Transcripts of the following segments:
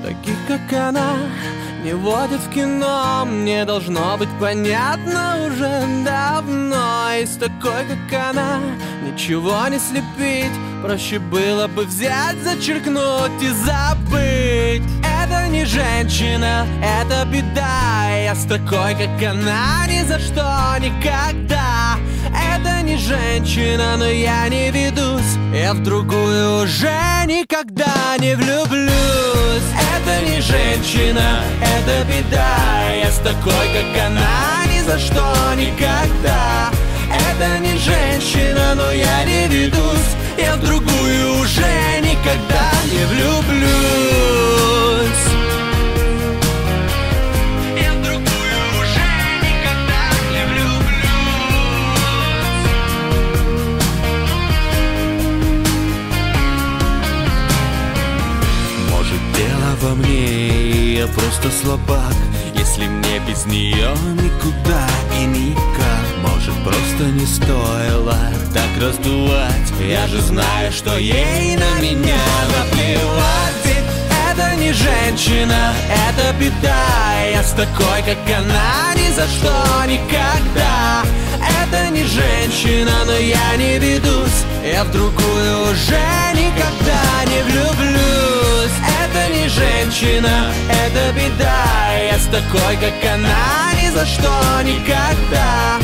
Таких, как она, не водят в кино. Мне должно быть понятно уже давно. И с такой, как она, ничего не слепить. Проще было бы взять, зачеркнуть и забыть. Это не женщина, это беда. Я с такой, как она, ни за что, никогда. Это не женщина, но я не ведусь. Я в другую уже никогда не влюблюсь. Это не женщина, это беда. Я с такой, как она, ни за что, никогда. Это не женщина, но я не ведусь. Я в другую уже никогда не влюблюсь. Я в другую уже никогда не влюблюсь. Может, дело во мне, я просто слабак. Если мне без нее никуда и никак. Может, просто не стоило так раздувать. Я же знаю, что ей на меня наплевать. Ведь это не женщина, это беда. Я с такой, как она, ни за что, никогда. Это не женщина, но я не ведусь. Я в другую уже никогда не влюблюсь. Это не женщина, это беда. Я с такой, как она, ни за что, никогда.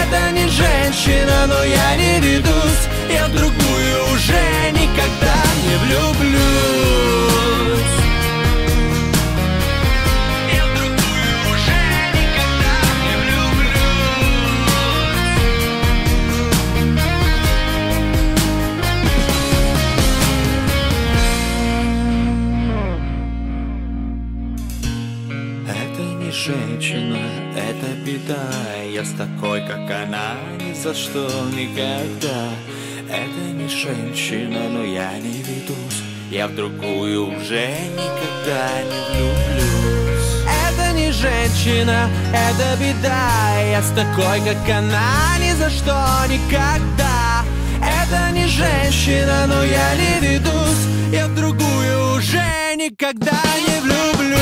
Это не женщина, но я не ведусь. Я в другую уже никогда не влюблюсь. Я в другую уже никогда не влюблюсь. Это не женщина, это беда. Я с такой, как она, ни за что, никогда. Это не женщина, но я не ведусь. Я в другую уже никогда не влюблюсь. Это не женщина, это беда. Я с такой, как она, ни за что, никогда. Это не женщина, но я не ведусь. Я в другую уже никогда не влюблюсь.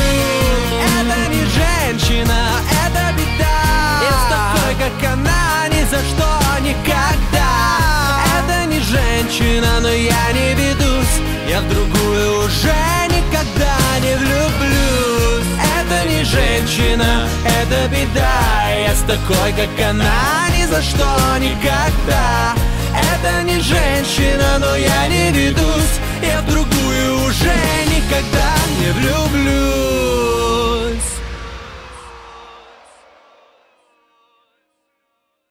Это не женщина, это беда. Я с такой, как она, ни за что, никогда. Это не женщина, но я не ведусь. Я в другую уже никогда не влюблюсь. Это не женщина, это беда. Я с такой, как она, ни за что, никогда. Это не женщина, но я не ведусь. Я в другую